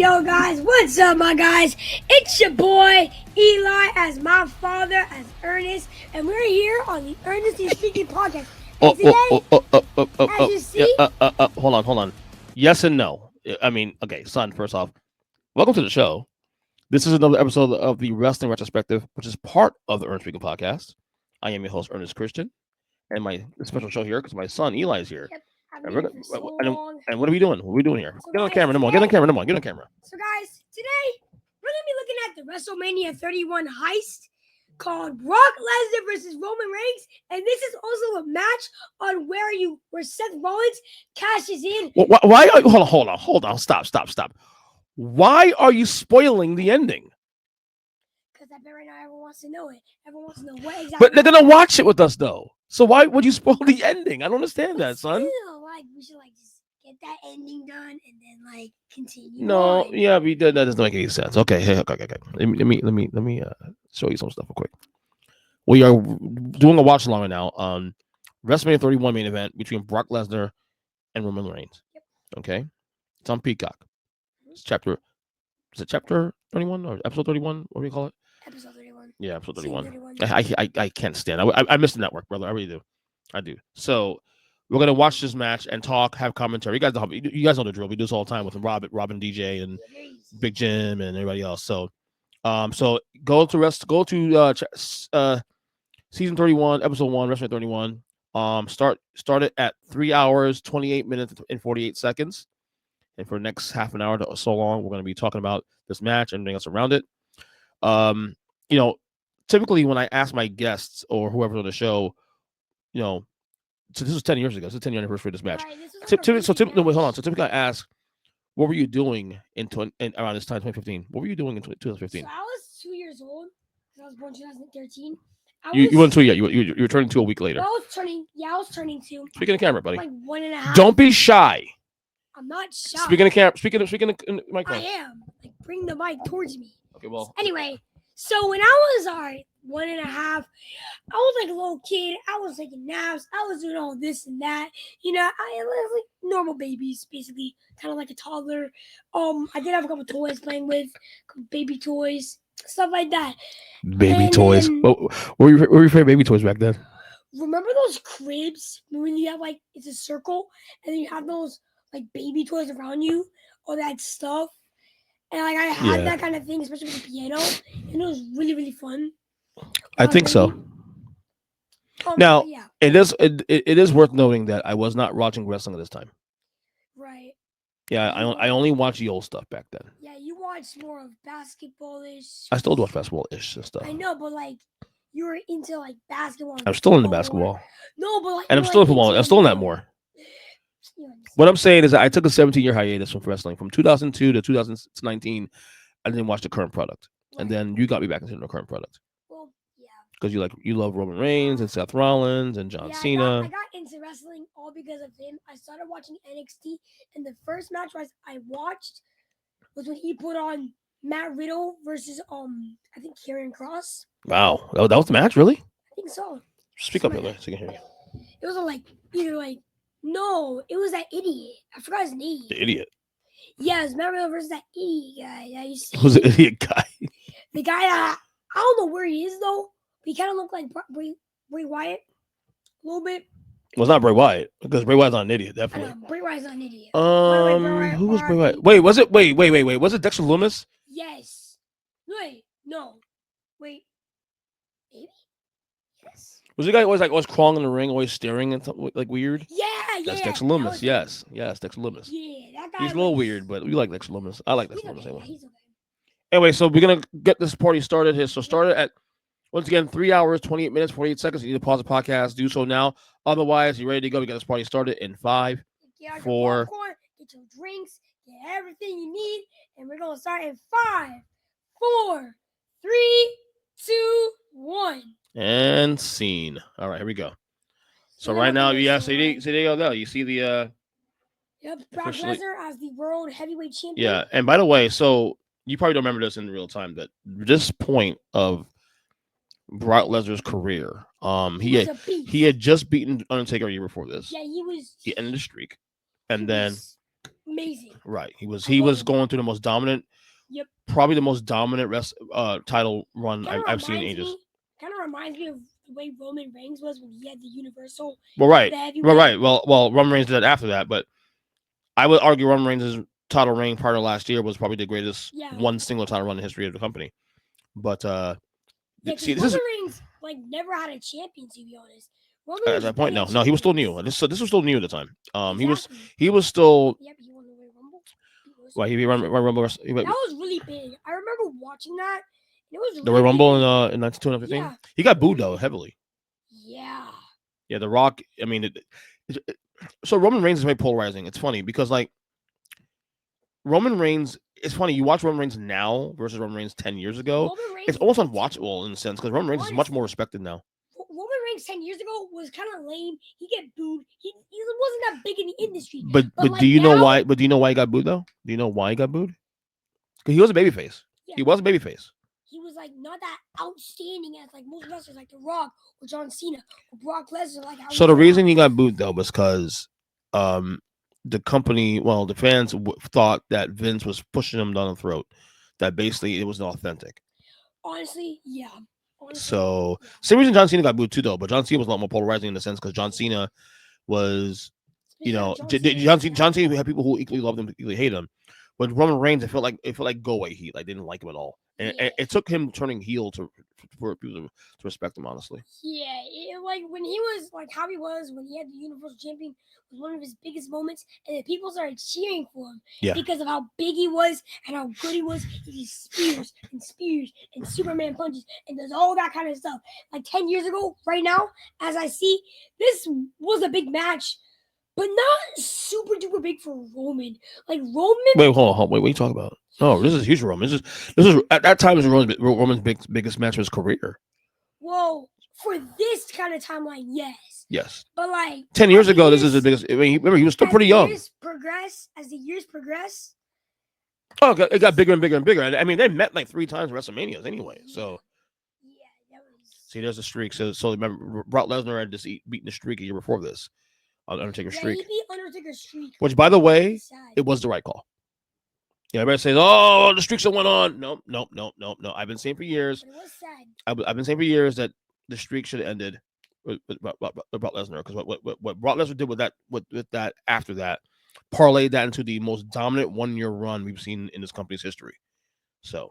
Yo guys, what's up my guys? It's your boy Eli as my father as Ernest, and we're here on the Earnestly Speaking podcast. And today, as you see, hold on. Yes and no. I mean, okay, son. First off, welcome to the show. This is another episode of the Wrestling Retrospective, which is part of the Earnestly Speaking podcast. I am your host, Earnest Christian, and my special show here because my son Eli is here. Yep, and what are we doing? What are we doing here? So Get on guys, camera, come on. Get on camera. So guys, today we're gonna be looking at the WrestleMania 31 heist called Brock Lesnar versus Roman Reigns, and this is also a match on where Seth Rollins cashes in. Why? Hold on. Stop. Why are you spoiling the ending? Because I bet right now everyone wants to know it. Everyone wants to know what exactly. But they're gonna watch it with us though. So why would you spoil the ending? I don't understand that, son. Still, we should just get that ending done and then continue. No, on. yeah, that doesn't make any sense. Okay. Let me show you some stuff real quick. We are doing a watch along right now on WrestleMania 31 main event between Brock Lesnar and Roman Reigns. Yep. Okay, it's on Peacock. It's chapter 31 or episode 31? What do you call it? Episode 31. Yeah, episode 31. 31. I can't stand. I miss the network, brother. I really do. I do. So we're gonna watch this match and talk, have commentary. You guys know the drill. We do this all the time with Robin, DJ, and Big Jim, and everybody else. So, go to season 31, episode 1, WrestleMania 31. Start it at 3 hours, 28 minutes, and 48 seconds. And for the next half an hour to so long, we're going to be talking about this match and everything else around it. Typically when I ask my guests or whoever's on the show, so this was 10 years ago. This is the 10-year anniversary of this match. Right, Typically I ask, what were you doing in around this time, 2015? What were you doing in 2015? So I was 2 years old because I was born 2013. You weren't 2 yet. You were turning 2 a week later. I was turning 2. Speaking of camera, buddy. Like 1.5. Don't be shy. I'm not shy. Speaking of camera. Speaking of mic. I am. Bring the mic towards me. Okay, well. Anyway, so when I was 1.5, I was like a little kid. I was taking naps. I was doing all this and that. I was like normal babies, basically, kind of like a toddler. I did have a couple toys playing with, baby toys, stuff like that. Baby toys. What were your favorite baby toys back then? Remember those cribs when you have it's a circle and then you have those baby toys around you, all that stuff. And I had that kind of thing, especially with the piano, and it was really, really fun. I think so. Now, yeah. It is worth noting that I was not watching wrestling at this time. Right. Yeah, I only watched the old stuff back then. Yeah, you watched more of basketball-ish. I still watch basketball-ish and stuff. I know, but you were into basketball. I'm still into basketball. No, but and I'm still in football. I'm still in that more. What I'm saying is that I took a 17-year hiatus from wrestling from 2002 to 2019. I didn't watch the current product, and then you got me back into the current product. Well, yeah. Because you love Roman Reigns and Seth Rollins and John Cena. I got into wrestling all because of him. I started watching NXT, and the first match I watched was when he put on Matt Riddle versus I think Karrion Kross. Wow, that was the match, really? I think so. Speak up, so I can hear you. It was no, it was that idiot. I forgot his name. The idiot. Yeah, it was Matt Riddle versus that idiot guy. Who's the idiot guy? The guy that I don't know where he is though. He kind of looked like Bray Wyatt a little bit. Well, it's not Bray Wyatt because Bray Wyatt's not an idiot, definitely. I know, Bray Wyatt's not an idiot. Who was Bray Wyatt? Wait, was it? Wait. Was it Dexter Lumis? Yes. Wait, no. Wait. Maybe. Yes. Was the guy always crawling in the ring, always staring and something weird? Yeah. That's Dexter Lumis. Yes, Dexter Lumis. Yeah, that guy. He's a little weird, but we like Dexter Lumis. I like Dexter Lumis anyway. He's okay. Anyway, so we're gonna get this party started here. So start it at once again 3 hours, 28 minutes, 48 seconds. You need to pause the podcast. Do so now. Otherwise, you ready to go? We got this party started in 5, 4. Get your drinks. Get everything you need, and we're gonna start in 5, 4, 3, 2, 1. And scene. All right, here we go. So right now, so there you go. You see the Yep, Brock Lesnar as the world heavyweight champion. Yeah, and by the way, so you probably don't remember this in real time, but this point of Brock Lesnar's career, he had just beaten Undertaker a year before this. Yeah, he ended the streak, and then amazing. Right. He was I love him. going through the most dominant, Yep. probably the most dominant title run Kind of I've seen in reminds ages. me. Kind of reminds me of the way Roman Reigns was when he had the Universal. Well, right. The Well, heavyweight. right. Well, Roman Reigns did that after that, but I would argue Roman Reigns' title reign part of last year was probably the greatest one single title run in the history of the company. But Yeah, see, Roman Reigns like never had a champion, to be honest. Roman at that point, no, he was still new. This was still new at the time. Exactly. He was still. Yep, he won the Royal Rumble. Well, he run Rumble. That was really big. I remember watching that. It was really the Royal Rumble big. in 2015. Yeah. He got booed though heavily. Yeah. Yeah, The Rock. I mean, so Roman Reigns is very polarizing. It's funny because like Roman Reigns. It's funny you watch Roman Reigns now versus Roman Reigns 10 years ago. It's almost unwatchable in a sense because Roman Reigns is much more respected now. Roman Reigns 10 years ago was kind of lame. He get booed. He wasn't that big in the industry. But like do you know why? But do you know why he got booed though? Do you know why he got booed? Because he was a babyface. Yeah. He was a babyface. He was like not that outstanding as like most wrestlers, like The Rock or John Cena or Brock Lesnar. Like so the reason he got booed though was because the company, well, the fans thought that Vince was pushing him down the throat. That basically it wasn't authentic. Honestly, yeah. So same reason John Cena got booed too, though. But John Cena was a lot more polarizing in the sense because John Cena was, John Cena had people who equally loved him, equally hate him. But Roman Reigns, it felt like go away heat. I didn't like him at all, and it took him turning heel for people to respect him. Honestly, like when he was like how he was when he had the Universal Champion was one of his biggest moments, and the people started cheering for him because of how big he was and how good he was. He spears and Superman punches and does all that kind of stuff. Like 10 years ago, right now, as I see, this was a big match. But not super duper big for Roman. Like Roman. Wait, hold on. Wait, what are you talking about? Oh, this is huge for Roman. This is at that time was Roman's biggest match of his career. Well, for this kind of timeline, yes. Yes. But like 10 years ago, this is the biggest. I mean, remember he was still pretty young. As the years progress. Oh, it got bigger and bigger and bigger. I mean, they met like 3 times WrestleManias anyway. So. Yeah, that was. See, there's a streak. So remember, Brock Lesnar had just beaten the streak a year before this. Undertaker's streak. He beat Undertaker's streak. Which, by the way, it was the right call. Yeah, everybody says, "Oh, the streak still went on." No. I've been saying for years. But it was sad. I've been saying for years that the streak should have ended with Brock Lesnar because what Brock Lesnar did with that after that parlayed that into the most dominant 1-year run we've seen in this company's history. So,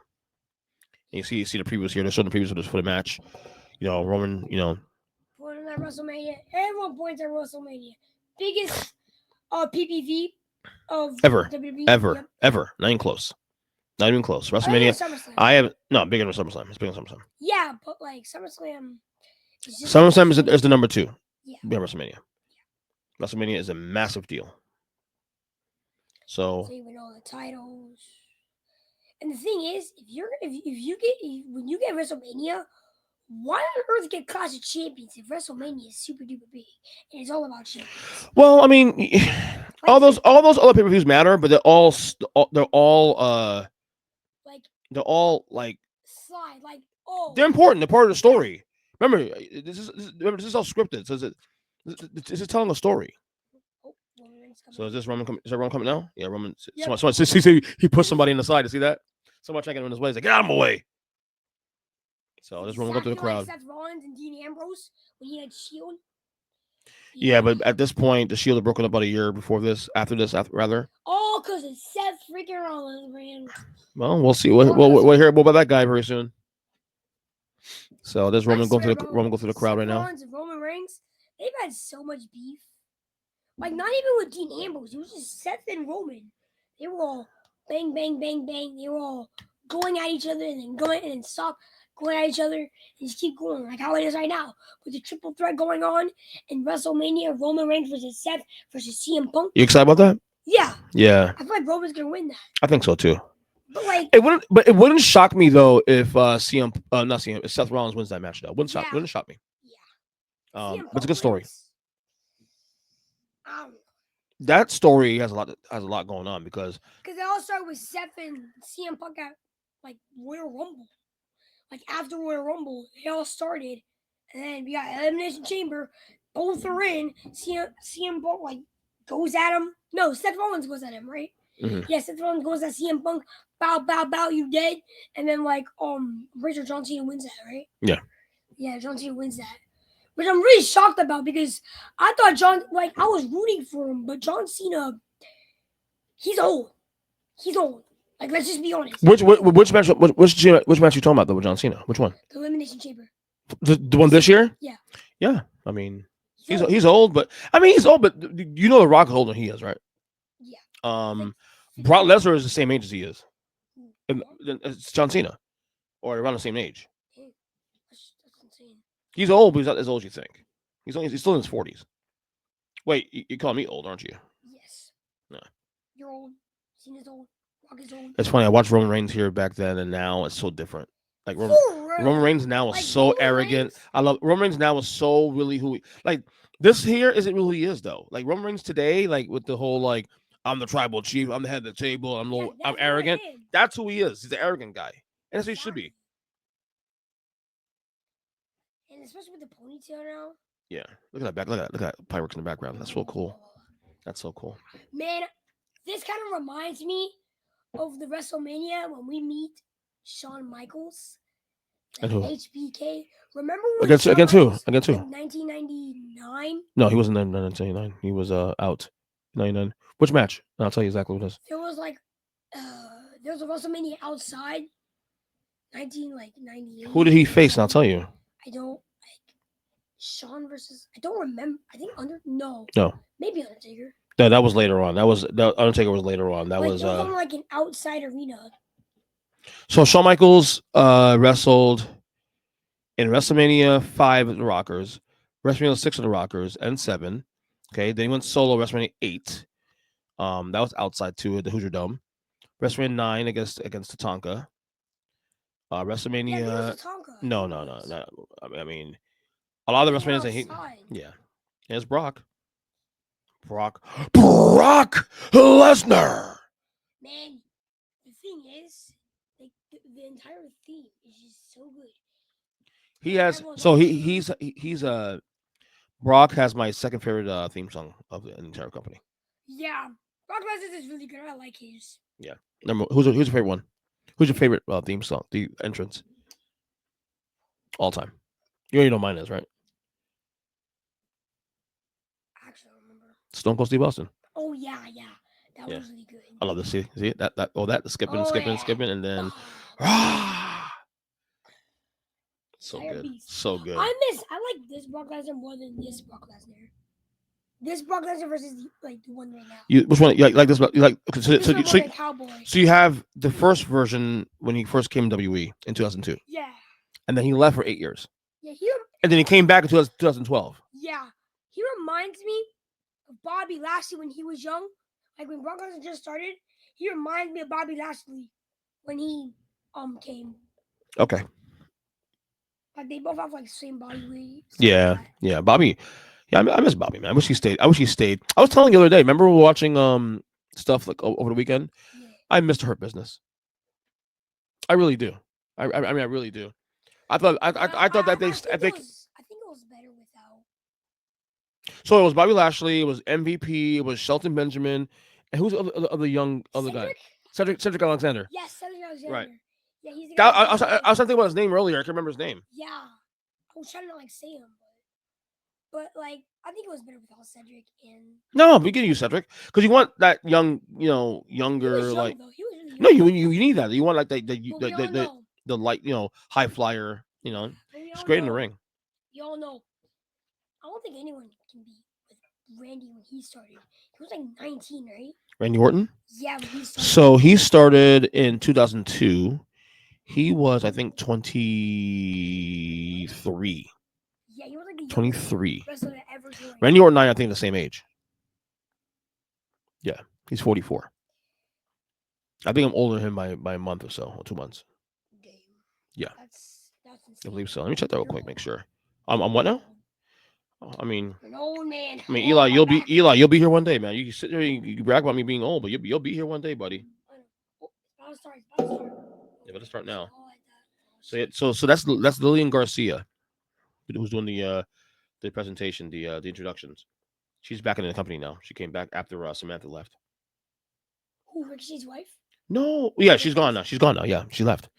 and you see the previews here. They're showing the previews for the match. Roman. Pointing at WrestleMania. Everyone points at WrestleMania. Biggest PPV of ever. WWE. Ever. Not even close. Not even close. WrestleMania. I have bigger than SummerSlam. It's bigger than SummerSlam. Yeah, but like SummerSlam. SummerSlam is the number 2. Yeah. WrestleMania. Yeah. WrestleMania is a massive deal. So you win all the titles. And the thing is, when you get WrestleMania, why on earth get Clash of Champions if WrestleMania is super duper big and it's all about champions? Well, I mean, all those other pay-per-views matter, but they're all slide like they're important. They're part of the story. Remember, this is all scripted. So this is telling a story. So is Roman coming now? Yeah, Roman. Yep. Someone, he pushed somebody in the side. You see that? Someone checking him in his way. He's like, get out of my way. So this Roman go through the crowd. Like Seth Rollins and Dean Ambrose when he had Shield. Yeah, but at this point, the Shield had broken up about a year before this. After rather. Oh, because it's Seth freaking Rollins, man. Well, we'll see. We'll hear about that guy very soon. So there's Roman going through the crowd right now. Rollins and Roman Reigns, they've had so much beef. Like not even with Dean Ambrose, it was just Seth and Roman. They were all bang, bang, bang, bang. They were all going at each other and then going and then stop going at each other and just keep going like how it is right now with the triple threat going on in WrestleMania. Roman Reigns versus Seth versus CM Punk. You excited about that? Yeah. Yeah. I feel like Roman's gonna win that. I think so too. But like it wouldn't shock me though if if Seth Rollins wins that match though. Wouldn't shock me. Yeah. But it's a good story. That story has a lot going on because it all started with Seth and CM Punk at like Royal Rumble. Like after Royal Rumble, they all started, and then we got Elimination Chamber. Both are in. CM Punk like goes at him. No, Seth Rollins goes at him, right? Mhm. Yeah, Seth Rollins goes at CM Punk. Bow, bow, bow, you dead. And then like Richard John Cena wins that, right? Yeah. Yeah, John Cena wins that. Which I'm really shocked about because I thought I was rooting for him, but John Cena, he's old. He's old. Like, let's just be honest. Which match? Which match you talking about though with John Cena? Which one? The Elimination Chamber. The one this year? Yeah. Yeah. I mean, he's old, but he's old, but you know the Rock is older than he is, right? Yeah. Brock Lesnar is the same age as he is. And it's John Cena, or around the same age. That's insane. He's old, but he's not as old as you think. He's still in his 40s. Wait, you call me old, aren't you? Yes. No. You're old. Cena's old. Rock is old. It's funny. I watched Roman Reigns here back then, and now it's so different. Like Roman Reigns now is so arrogant. I love Roman Reigns now is so really who this here isn't really who he is though. Like Roman Reigns today, like with the whole like I'm the tribal chief, I'm the head of the table, I'm arrogant. That's who he is. He's an arrogant guy, and that's who he should be. And especially with the ponytail now. Yeah, look at that look at that fireworks in the background. That's so cool. That's so cool. Man, this kind of reminds me of the WrestleMania when we meet Shawn Michaels and HBK. Remember when against who? Against who? 1999. No, he wasn't in 1999. He was out 99. Which match? I'll tell you exactly what it is. There was there was a WrestleMania outside 1998. Who did he face? And I'll tell you. I don't Shawn versus. I don't remember. I think No. Maybe Undertaker. No, that was later on. The Undertaker was later on. That was on like an outside arena. So Shawn Michaels wrestled in WrestleMania 5 with the Rockers, WrestleMania 6 with the Rockers, and 7. Okay, then he went solo WrestleMania 8. That was outside too at the Hoosier Dome. WrestleMania 9 against Tatanka. WrestleMania. No. I mean, a lot of the WrestleManias. It's Brock Lesnar. Man, the thing is, like the entire theme is just so good. He has he's Brock has my second favorite theme song of the entire company. Yeah, Brock Lesnar is really good. I like his. Yeah. Who's your favorite one? Who's your favorite theme song? The entrance. All time. You already know mine is, right? Actually, I remember. Stone Cold Steve Austin. Oh yeah. That was really good. I love this. See that skipping, and then so good. So good. I like this Brock Lesnar more than this Brock Lesnar. This Brock Lesnar versus the one right now. Which one? You like this? You like Cowboy. So you have the first version when he first came to WWE in 2002. Yeah. And then he left for 8 years. Yeah, and then he came back in 2012. Yeah. He reminds me of Bobby Lashley when he was young. Like when Brock Lesnar just started, he reminds me of Bobby Lashley when he came. Okay. Like they both have like same body weight. Yeah. Bobby. Yeah, I miss Bobby, man. I wish he stayed. I was telling you the other day. Remember we were watching stuff like over the weekend. Yeah. I missed Hurt Business. I really do. I mean, I really do. I thought that I think it was better without. So it was Bobby Lashley. It was MVP. It was Shelton Benjamin, and who's the other guy? Cedric Alexander. Yes, Cedric Alexander. Right. Yeah, he's the guy. I was trying to think about his name earlier. I can't remember his name. Yeah, I was trying to say him, but like I think it was better without Cedric and. No, we can use Cedric because you want that younger he was young, like. Though. He was really young. No, you need that. You want like the light, high flyer. It's great in the ring. You all know. I don't think anyone can beat with Randy when he started. He was like 19, right? Randy Orton? Yeah, when he started. So he started in 2002. He was, I think, 23. Yeah, he was like 23. Ever Randy Orton and I think, the same age. Yeah, he's 44. I think I'm older than him by a month or so, or 2 months. Damn. Yeah. That's insane. I believe so. Let me check that real quick, make sure. I'm what now? I mean, an old man. I mean, Eli, you'll be here one day, man. You can sit there and you brag about me being old, but you'll be here one day, buddy. Yeah, but let's start now. So that's Lillian Garcia, who's doing the presentation, the introductions. She's back in the company now. She came back after Samantha left. Who, Ricochet's wife? No, yeah, she's gone now. She's gone now. Yeah, she left.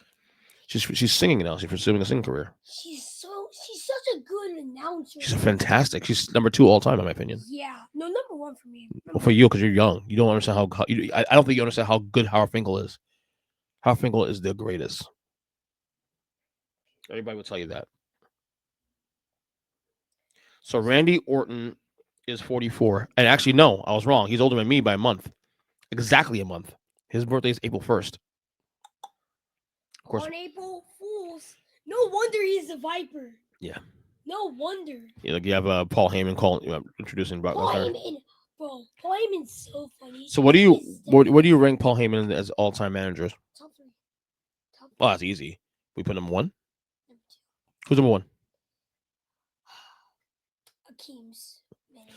She's singing now. She's pursuing a singing career. She's such a good announcer. She's fantastic. She's number 2 all time in my opinion. Yeah, no, number 1 for me. Well, for you, because you're young, you don't understand how I don't think you understand how good Howard Finkel is. Howard Finkel is the greatest. Everybody will tell you that. So Randy Orton is 44, and actually, no, I was wrong. He's older than me by a month, exactly a month. His birthday is April 1st. Of course, on April Fools. No wonder he's a Viper. Yeah. No wonder. Yeah, like you have Paul Heyman introducing Brock Lesnar. Bro, Paul Heyman's so funny. So what do you rank Paul Heyman as all-time managers? Top 3. Oh, that's easy. We put him 1. Number 2. Who's number 1? Akeem's manager.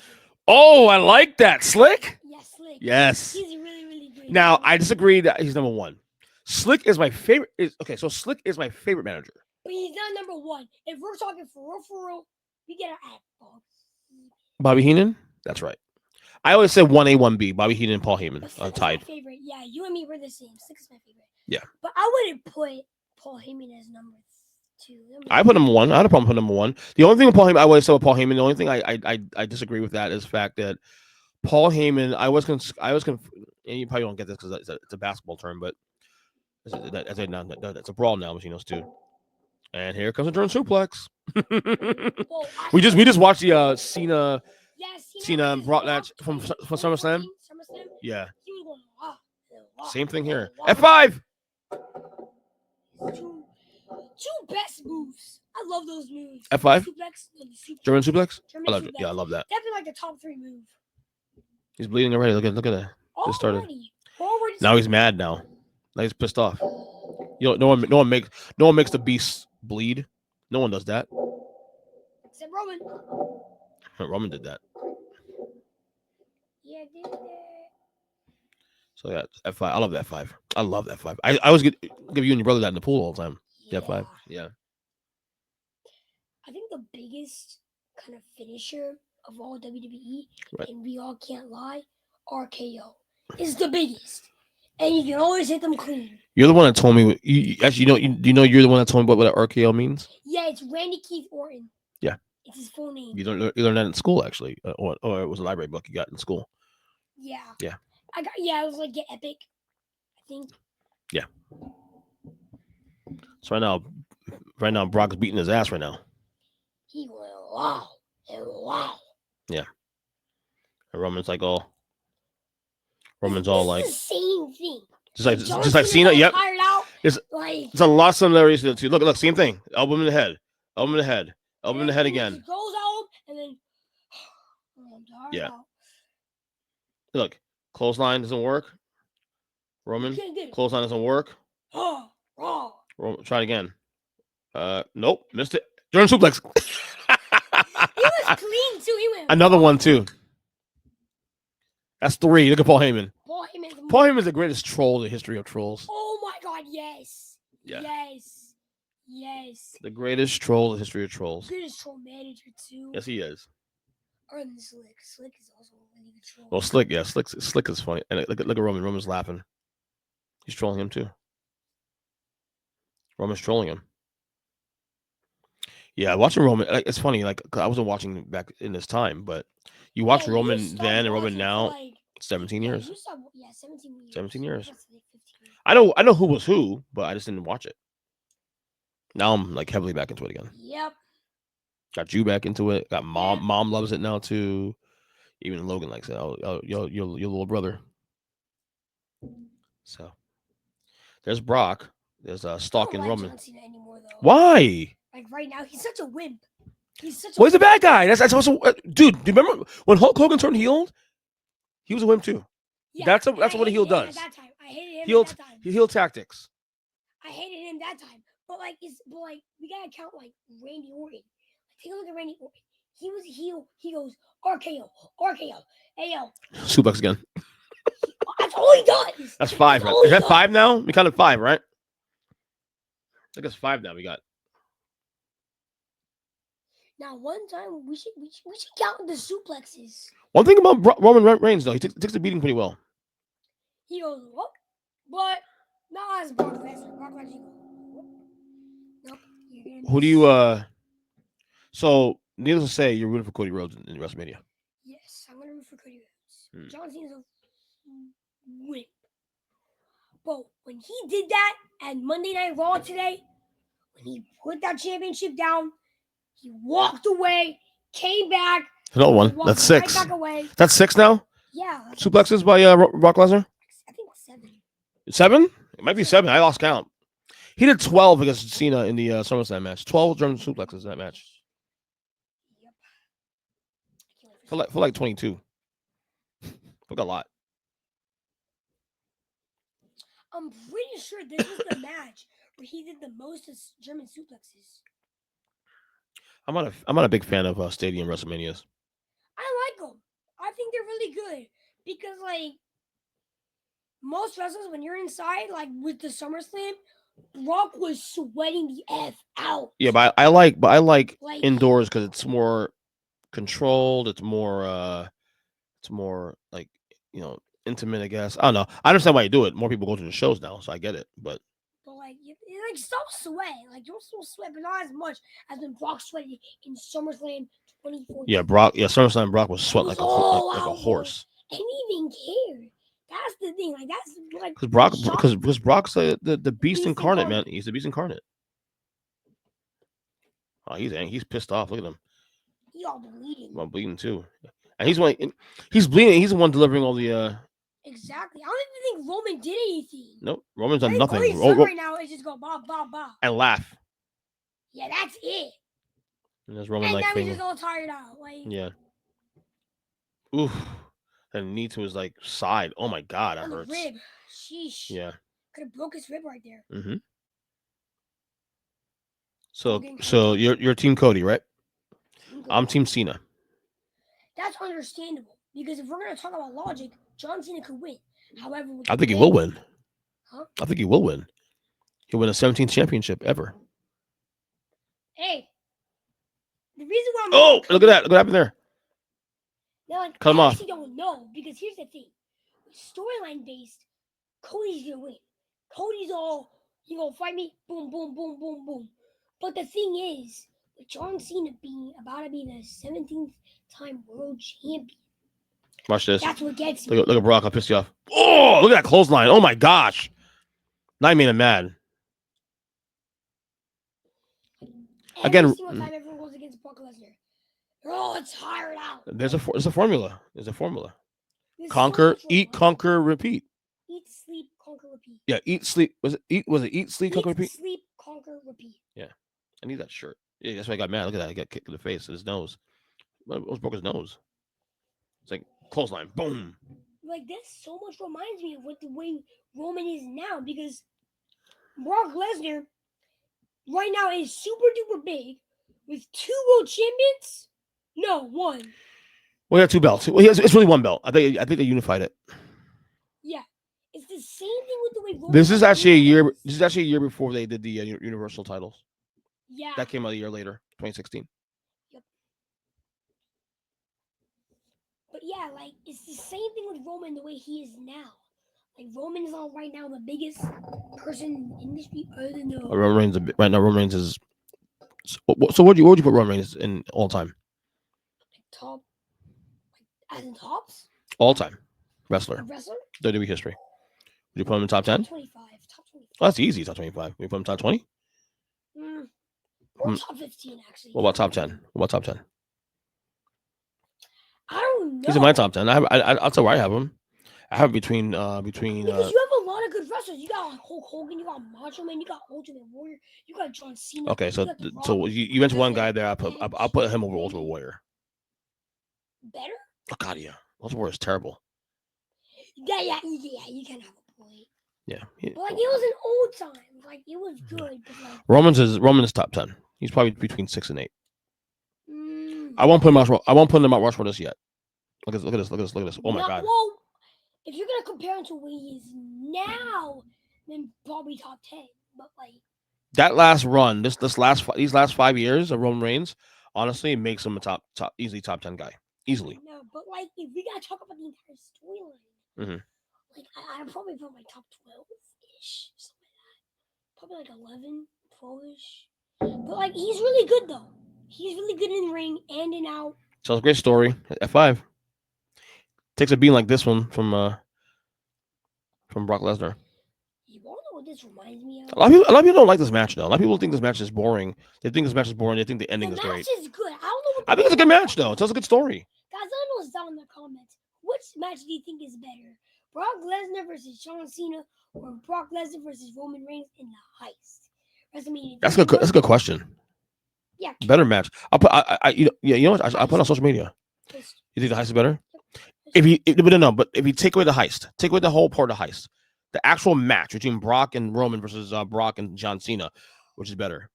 Oh, I like that. Slick? Yeah, Slick. Yes. He's really, really good. Now, I disagree that he's number 1. Slick is my favorite. So Slick is my favorite manager. But he's not number 1. If we're talking for real, we gotta add Bobby Heenan? That's right. I always say 1A, 1B. Bobby Heenan and Paul Heyman tied. My favorite. Yeah, you and me were the same. Slick is my favorite. Yeah. But I wouldn't put Paul Heyman as number 2. I put him 1. I had a problem putting number 1. The only thing with Paul Heyman, I always say with Paul Heyman, the only thing I disagree with that is the fact that Paul Heyman, and you probably don't get this because it's a basketball term, but that's a brawl now between those two. And here comes a German suplex. we just watched the Cena brought that from SummerSlam. Yeah. Same thing here. F5. Two best moves. I love those moves. F5. Suplex, German suplex. Suplex. I love that. Definitely like the top 3 move. He's bleeding already. Look at that. Just started. Now he's mad now. Now he's pissed off. No one makes the beast bleed. No one does that. Except Roman. Roman did that. Yeah, did that. So yeah, F5. I love that F5. I love that F5. I always give you and your brother that in the pool all the time. Yeah. F5. Yeah. I think the biggest kind of finisher of all WWE, right, and we all can't lie, RKO is the biggest. And you can always hit them clean. You're the one that told me. Do you know you're the one that told me what an RKO means? Yeah, it's Randy Keith Orton. Yeah. It's his full name. You learned that in school, actually. Or it was a library book you got in school. Yeah. Yeah. I was like, get epic, I think. Yeah. So right now, Brock's beating his ass right now. He went wow and wow. Yeah. And Roman's like, oh. Roman's all like. It's the same thing. Just like Cena. Yep. It's a lot of similarities to the two. Look, same thing. Elbow in the head. Elbow in the head. Elbow in the head again. He goes out and then. Yeah. Look, clothesline doesn't work. Roman, clothesline doesn't work. Roman, try it again. Nope, missed it. German suplex. He was clean too. He went. Another one too. That's 3. Look at Paul Heyman. Paul Heyman is the greatest troll in the history of trolls. Oh my God! Yes. Yeah. Yes. The greatest troll in the history of trolls. Greatest troll manager too. Yes, he is. Or Slick. Slick is also a really good troll. Well, Slick, yeah, Slick is funny. And look at Roman. Roman's laughing. He's trolling him too. Roman's trolling him. Yeah, watching Roman, it's funny. Like I wasn't watching back in this time, but you watch Roman then and Roman now. 17 years. 17 years. 17 years. I know who was who, but I just didn't watch it. Now I'm like heavily back into it again. Yep. Got you back into it. Got mom. Yeah. Mom loves it now too. Even Logan likes it. Oh, your little brother. So there's Brock. There's stalking Roman. John Cena anymore, though. Why? Like right now, he's such a wimp. He's a bad guy. That's also dude. Do you remember when Hulk Hogan turned heel? He was a wimp too. Yeah, that's what a heel does. That time. I hated him that time. Heel tactics. I hated him that time. But we gotta count like Randy Orton. Take a look at Randy Orton. He was a heel. He goes RKO, AO. Suplex again. That's all he does. That's 5, right? Is that 5 now? We counted 5, right? I think it's 5 now. We got. Now, one time we should count the suplexes. One thing about Roman Reigns though, he takes the beating pretty well. He goes, whoop, but not as Brock Lesnar. Brock Lesnar goes, whoop. Nope. Who do you So, needless to say, you're rooting for Cody Rhodes in WrestleMania. Yes, I'm gonna root for Cody Rhodes. John Cena's a win. But when he did that at Monday Night Raw today, when he put that championship down, he walked away, came back. Another one. That's 6. Right back away. That's 6 now? Yeah. Suplexes by Brock Lesnar? I think 7. 7? It might be 7. I lost count. He did 12 against Cena in the SummerSlam match. 12 German suplexes in that match. Yep. For like 22. Look a lot. I'm pretty sure this was the match where he did the most German suplexes. I'm not a big fan of stadium WrestleManias. I like them. I think they're really good because like most wrestlers, when you're inside, like with the SummerSlam, Brock was sweating the F out. Yeah, but I like indoors because it's more controlled. It's more like, intimate, I guess. I don't know. I understand why you do it. More people go to the shows now, so I get it. But like, you like stop sweating. Like, don't still sweat, but not as much as when Brock sweated in SummerSlam 2014. Yeah, SummerSlam Brock was sweating like a horse. And he even cared. That's the thing. Like, that's like because Brock's the beast incarnate, man. He's the beast incarnate. Oh, he's pissed off. Look at him. He all bleeding. Well, bleeding too. And he's bleeding. He's the one delivering all the. Exactly. I don't even think Roman did anything. Nope. Roman's done nothing. Right now is just go ba ba ba and laugh. Yeah, that's it. And there's Roman and like now he's just all tired out. Like, yeah. Oof. And knee to his like side. Oh my god, that hurts. Rib. Sheesh. Yeah. Could have broke his rib right there. Mm-hmm. So you're Team Cody, right? I'm Team Cena. That's understandable because if we're gonna talk about logic, John Cena could win. However, I think he will win. Huh? I think he will win. He'll win a 17th championship ever. Hey, the reason why look at that! Look what happened there. Now, like, cut him off. I actually don't know because here's the thing: storyline based, Cody's gonna win. Cody's all, you gonna fight me? Boom, boom, boom, boom, boom. But the thing is, with John Cena being about to be the 17th time world champion. Watch this. That's what gets me. Look at Brock. I'll piss you off. Oh, look at that clothesline. Oh my gosh. Now you made him mad. Every single time everyone goes against Brock Lesnar, they're all tired out. There's a formula. Conquer, eat, conquer, repeat. Eat, sleep, conquer, repeat. Yeah, eat, sleep. Was it eat, sleep, conquer, repeat? Sleep, conquer, repeat. Yeah. I need that shirt. Yeah, that's why I got mad. Look at that. I got kicked in the face. His nose. Almost broke his nose. It's like clothesline. Boom. Like, this so much reminds me of what the way Roman is now because Brock Lesnar right now is super duper big with 2 world champions. No, 1. Well, he had 2 belts. Well, it's really 1 belt. I think they unified it. Yeah, it's the same thing with the way Roman. This is actually a year. This is actually a year before they did the Universal titles. Yeah, that came out a year later, 2016. Yep. But yeah, like it's the same thing with Roman the way he is now. Like Roman is all right now the biggest person in the industry other than the. Roman Reigns right now. Roman Reigns is. So what would you put Roman Reigns in all time? Like top, like as in tops. All time wrestler. Wrestler. WWE history. Would you put him in top 10? Top 25. Top 25. Oh, that's easy. Top 25. Would you put him top 20? Or top 15 actually. What about top 10? What about top 10? I don't know. He's in my top 10. I'll tell where I have him. I have between. Because you have a lot of good wrestlers. You got Hulk Hogan, you got Macho Man, you got Ultimate Warrior, you got John Cena. Okay, so you mentioned one guy there. I'll put him over Ultimate Warrior. Better? Oh God, yeah. Ultimate Warrior is terrible. Yeah, you can have a point. Yeah. But like it was an old time. Like it was good. But like Roman's top 10. He's probably between 6 and 8. I won't put him out. I won't put him out Rushmore this yet. Look at this. Oh my God. Well, if you're gonna compare him to where he is now, then probably top 10. But like that last run, these last 5 years of Roman Reigns honestly, it makes him a easily top 10 guy. Easily. No, but like if we gotta talk about the entire storyline, Mhm. like I'd probably put my top 12-ish, something like that. Probably like 11, 12-ish. But like he's really good though. He's really good in the ring and in out. So it's a great story. F5 takes a beating like this one from Brock Lesnar. You wanna know what this reminds me of? A lot of people don't like this match though. A lot of people think this match is boring. They think this match is boring. They think the ending The is match great. is good. I don't know what I think it's a good match though. It tells a good story. Guys, let us know down in the comments. Which match do you think is better? Brock Lesnar versus John Cena or Brock Lesnar versus Roman Reigns in the heist? WrestleMania. That's good. That's a good question. Yeah. Better match. I'll put. You know what? I'll put it on social media. You think the heist is better? But if you take away the heist, take away the whole part of the heist, the actual match between Brock and Roman versus Brock and John Cena, which is better?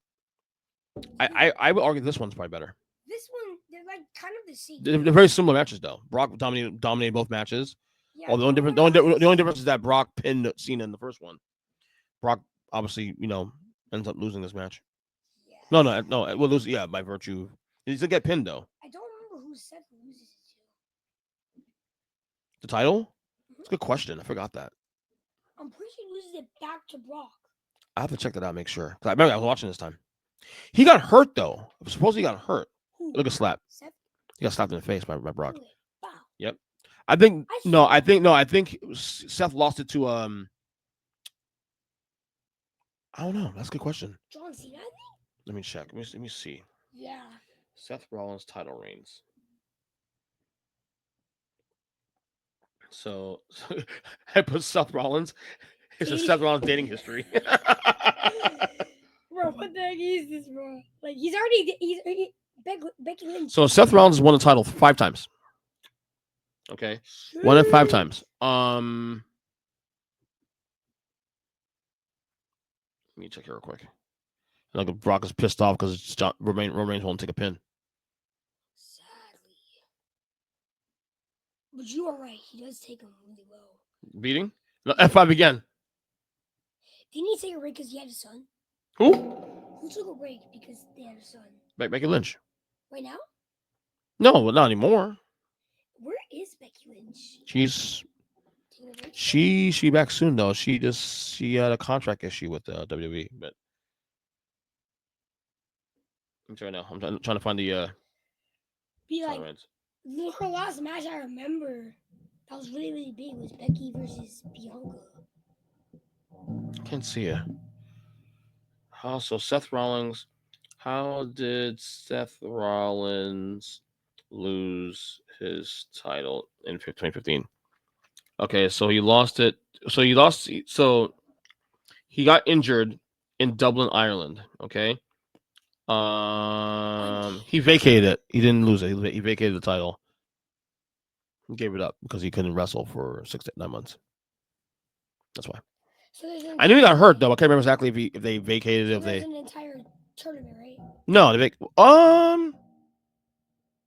I would argue this one's probably better. This one, they're like kind of the same. They're very similar matches though. Brock dominated both matches. Yeah, Well, the only difference is that Brock pinned Cena in the first one. Brock obviously, ends up losing this match. Yeah. No. We'll lose. Yeah, by virtue. He's gonna get pinned though. I don't remember who Seth loses it to. The title? That's a good question. I forgot that. I'm pretty sure he loses it back to Brock. I have to check that out. Make sure. 'Cause I remember I was watching this time. He got hurt though. Supposedly he got hurt. Who? Look at slap. Seth? He got slapped in the face by Brock. Really? Wow. Yep. I think Seth lost it to I don't know. That's a good question. John Cena, I think. Let me check. Let me see. Yeah. Seth Rollins title reigns. So I put Seth Rollins. It's a Seth Rollins dating history. Bro, what the heck is this, bro? Like he's Becky Lynch. So Seth Rollins has won the title 5 times. Okay, won it 5 times. Let me check here real quick. Like Brock is pissed off because Roman Reigns won't take a pin. Sadly, but you are right. He does take him really well. Beating? No, F5 again. Didn't he take a break because he had a son? Who? Who took a break because they had a son? Becky Lynch. Right now? No, not anymore. Where is Becky Lynch? She back soon though. She had a contract issue with WWE, but I'm trying now. I'm trying to find the Be like her last match I remember that was really, really big was Becky versus Bianca. Can't see it. So Seth Rollins. How did Seth Rollins lose his title in 2015? Okay, so he lost it. So he got injured in Dublin, Ireland. Okay. He vacated it. He didn't lose it. He vacated the title. He gave it up because he couldn't wrestle for 6 to 9 months. That's why. So I knew he got hurt though. I can't remember exactly if they vacated it. So there's an entire tournament, right? No, they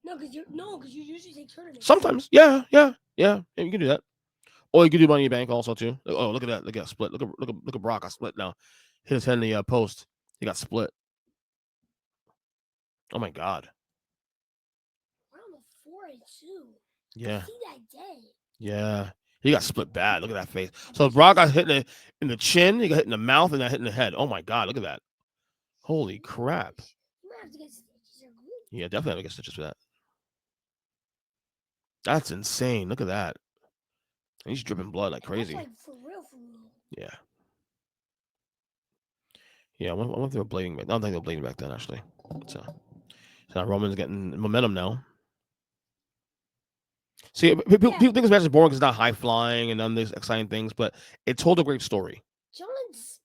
No, because you usually take tournaments. Sometimes, yeah, you can do that. Or you can do Money in the Bank also too. Oh, look at that! Look at that split. Look at Brock. I split now. Hit his head in the post. He got split. Oh my god. Round of 4 and 2. Yeah. I see that day. Yeah. He got split bad. Look at that face. So Brock got hit in the chin, he got hit in the mouth, and got hit in the head. Oh my god, look at that. Holy crap. You might have to get stitches or glue. Yeah, definitely have to get stitches for that. That's insane. Look at that. He's dripping blood like crazy. That's like for real. Yeah. Yeah, I wonder if they were bleeding back. I don't think they were bleeding back then, actually. So now Roman's getting momentum now. See, people think this match is boring because it's not high flying and none of these exciting things, but it told a great story.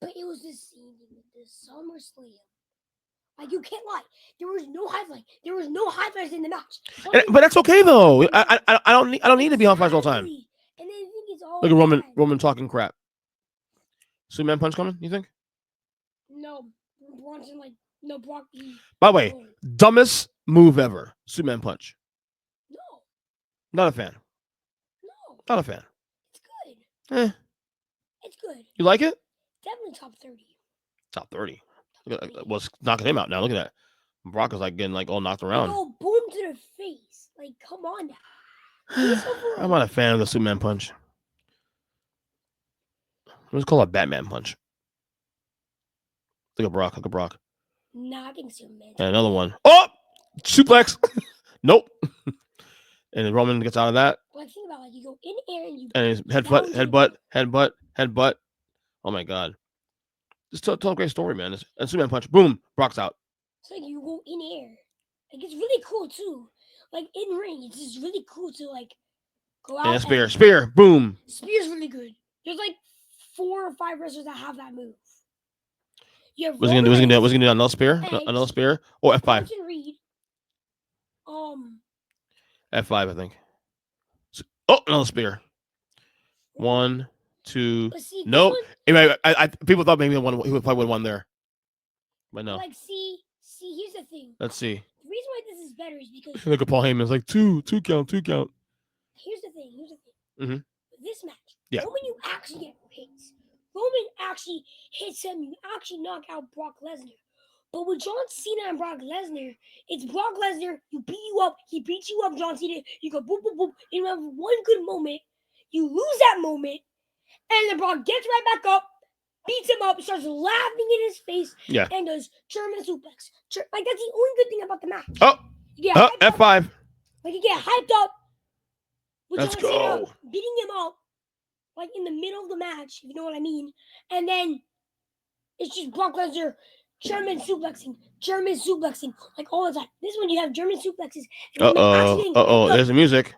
But it was the same thing with the SummerSlam. Like, you can't lie. There was no highlight. There was no highlights in the match. But that's okay though. I don't need to be on fires all the time. And then I think it's all. Look at Roman talking crap. Superman punch coming? You think? No, Bronson no Brock. By the way, dumbest move ever. Superman punch. No. Not a fan. No. Not a fan. It's good. It's good. You like it? Definitely top 30. Top 30. Well, it's knocking him out now. Look at that. Brock is like getting like all knocked They around. go boom to the face. Like, come on now. He's over I'm not a fan of the Superman punch. Let's call it a Batman punch. Look at Brock. Look at Brock. Nah, I think Superman. And another one. Oh, suplex. Nope. And then Roman gets out of that. Like, think about like you go in air and you. And his headbutt. Oh my god. Just tell a great story, man. And Superman punch. Boom. Brock's out. It's like you go in air. Like, it's really cool too. Like, in ring, it's just really cool to like go out. And a spear. Boom. Spear's really good. There's like 4 or 5 wrestlers that have that move. You have Was he gonna do another spear? Another spear? Or F5? Reed. F5, I think. Oh, another spear. 1, 2. See, nope. Anyway, I people thought maybe he would probably win one there, but no. Like, see, here's the thing. Let's see. The reason why this is better is because look at Paul Heyman's like two count. Here's the thing. Mm-hmm. This match, yeah. Roman, you actually get hits. Roman actually hits him. You actually knock out Brock Lesnar. But with John Cena and Brock Lesnar, it's Brock Lesnar. You beat you up. He beats you up, John Cena. You go boop, boop, boop. You have one good moment. You lose that moment. And then Brock gets right back up, beats him up, starts laughing in his face, and does German suplex. Like, that's the only good thing about the match. Oh, F5. Like, you get hyped up with Let's John go. Cena beating him up, like, in the middle of the match, if you know what I mean. And then it's just Brock Lesnar German suplexing, like, all the time. This one, you have German suplexes. There's the music.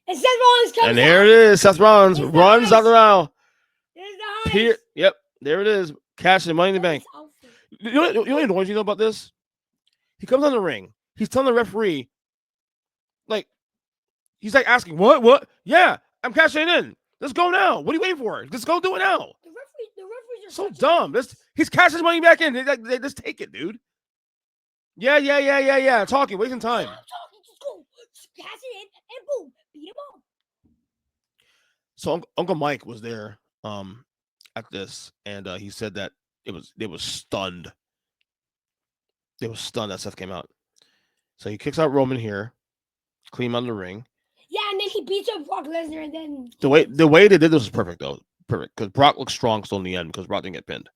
And Seth Rollins comes and there it is. Seth Rollins runs out the aisle. There's the Here, yep, there it is. Cashing Money in the Bank. You know what annoys you about this? He comes on the ring. He's telling the referee, like, he's like asking, what? Yeah, I'm cashing in. Let's go now. What are you waiting for? Let's go do it now. The referees are so dumb. He's cashing his money back in. They just take it, dude. Yeah. Talking, wasting time. Talking, just go. Cash it in and boom, beat him up. So Uncle Mike was there at this, and he said that they was stunned. They was stunned that Seth came out. So he kicks out Roman here, clean him on the ring. Yeah, and then he beats up Brock Lesnar, and then the way they did this was perfect though. Perfect, because Brock looked strong still in the end because Brock didn't get pinned.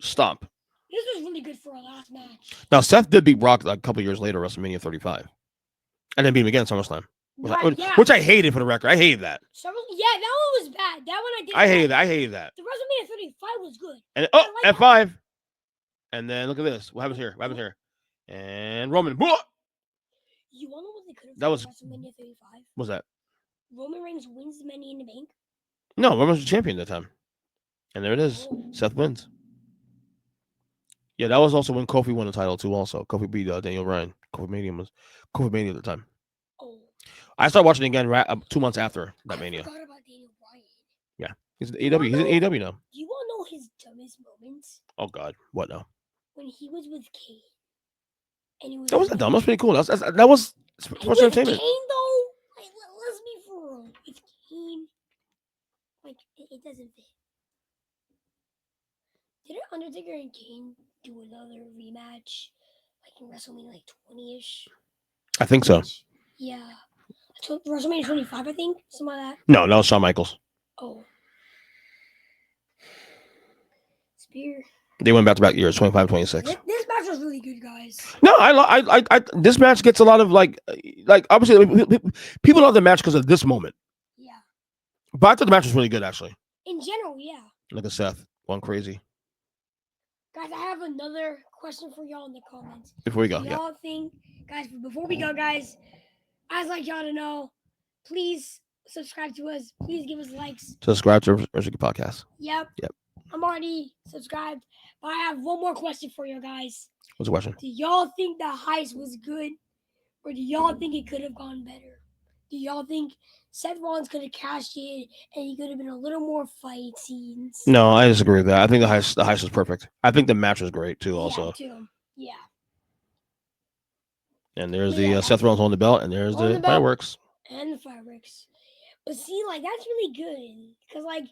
Stomp. This was really good for our last match. Now Seth did beat Brock like a couple years later, WrestleMania 35, and then beat him again at SummerSlam. Which I hated for the record. I hated that. Yeah, that one was bad. That one I did. I hated that. The WrestleMania 35 was good. And F5. And then look at this. What happens here? And Roman. Whoa! You want to know what they could have done? That was WrestleMania 35. What's that? Roman Reigns wins Money in the Bank. No, Roman was the champion at that time. And there it is. Oh. Seth wins. Yeah, that was also when Kofi won the title too. Also, Kofi beat Daniel Bryan. Kofi Mania at the time. Oh. I started watching it again 2 months after that Mania. I forgot about Daniel Bryan. Yeah, he's in AEW. He's in AEW now. Do you want to know his dumbest moments? Oh God, what now? When he was with Kane. And he was that wasn't dumb. That was pretty cool. That was sports entertainment. Kane though, like, let's be for real. With Kane, like, it doesn't fit. Didn't Undertaker and Kane do another rematch, like in WrestleMania, like 20-ish? I think so. Yeah. WrestleMania 25, I think, something like that. No, that was Shawn Michaels. Oh. Spear. They went back-to-back years, 25, 26. This match was really good, guys. No, I this match gets a lot of like obviously people love the match because of this moment. Yeah. But I thought the match was really good, actually. In general, yeah. Look at Seth going crazy. Guys, I have another question for y'all in the comments. Before we go, y'all think, guys, before we go, guys, I'd like y'all to know, please subscribe to us. Please give us likes. Subscribe to Retrospective Podcast. Yep. I'm already subscribed, but I have one more question for you guys. What's the question? Do y'all think the heist was good, or do y'all think it could have gone better? Do y'all think Seth Rollins could have cashed in and he could have been a little more fight scenes? No, I disagree with that. I think the heist was perfect. I think the match was great too. Also, yeah. And there's the Seth Rollins on the belt, and there's the fireworks. And the fireworks. But see, like, that's really good because, like,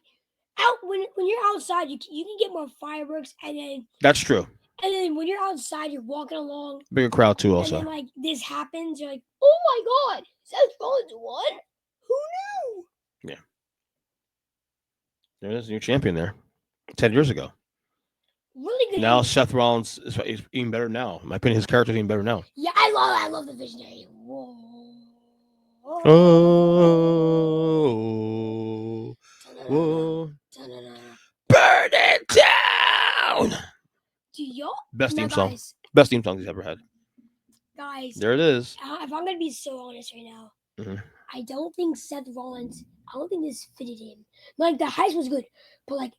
when you're outside, you can get more fireworks, and then that's true. And then when you're outside, you're walking along. Bigger crowd too, And also. then like this happens, you're like, oh my God, Seth Rollins won? Who knew? Yeah. There it is, new champion there. 10 years ago. Really good. Now Seth Rollins is even better now. In my opinion, his character's even better now. Yeah, I love the visionary. Whoa. Oh. Whoa. Burn it down. Do y'all? Best Now, theme song. guys, Best theme song he's ever had. guys, There it is. if I'm gonna be so honest right now, Mhm. I don't think Seth Rollins. I don't think this fitted him. Like the heist was good, but like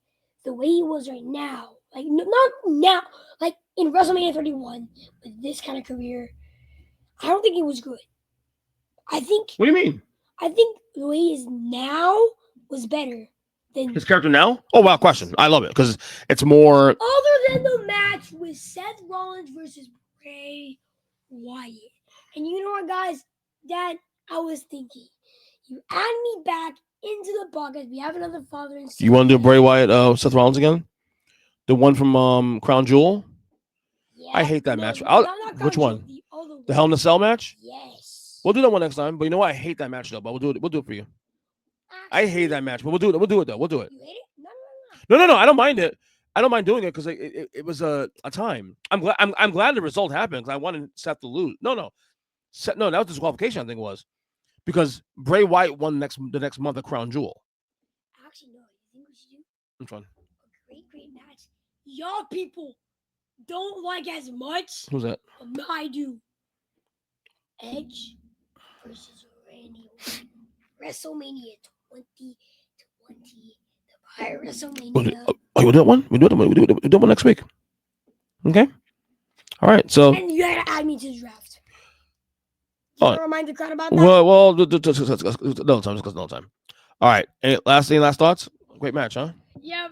the way he was right now, like not now, like in WrestleMania 31 with this kind of career, I don't think it was good. I think What do you mean? the way he is now was better than His character now? Oh, wow, question. I love it because it's more. other than the match with Seth Rollins versus Bray Wyatt. And you know what, guys? That I was thinking. You add me back into the podcast. We have another father and son. You want to do Bray Wyatt, Seth Rollins again? The one from Crown Jewel? Yeah, I hate that no, match. no, not Which Crown one? Jewel, the other one. The Hell in a Cell match? Yes. We'll do that one next time. But you know what? I hate that match though. But we'll do it. We'll do it for you. I hate that match, but we'll do it. We'll do it though. We'll do it. You hate it? No. No. I don't mind it. I don't mind doing it because it was a time. I'm glad the result happened because I wanted Seth to lose. No. That was disqualification. I think it was because Bray Wyatt won the next month at Crown Jewel. Actually, no. You think we should do Which one? a great match? Y'all people don't like as much. Who's that? I do. Edge versus Randy Orton. WrestleMania 2020. The Fire WrestleMania. We'll do that one. We'll do that one next week. Okay. All right. So. And you gotta add me to the draft. You want to remind the crowd about that? Well, no time. All right. Any last thoughts? Great match, huh? Yep.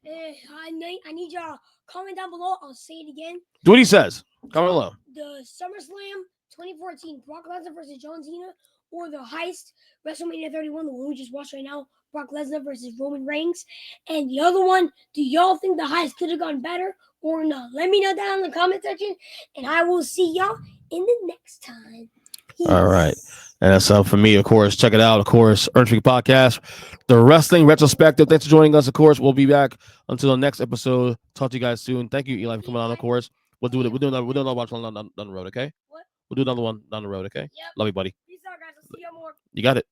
I need y'all comment down below. I'll say it again. Do what he says. Comment below. The SummerSlam 2014 Brock Lesnar versus John Cena, or the Heist WrestleMania 31, the one we just watched right now, Brock Lesnar versus Roman Reigns. And the other one, do y'all think the Heist could have gone better or not? Let me know down in the comment section, and I will see y'all in the next time. Peace. All right. And that's for me, of course. Check it out, of course. Earnestly Podcast, the Wrestling Retrospective. Thanks for joining us, of course. We'll be back until the next episode. Talk to you guys soon. Thank you, Eli, for coming on, of course. We'll do another watch down the road, okay? What? We'll do another one down the road, okay? Yep. Love you, buddy. Peace out, guys. I'll see y'all more. You got it.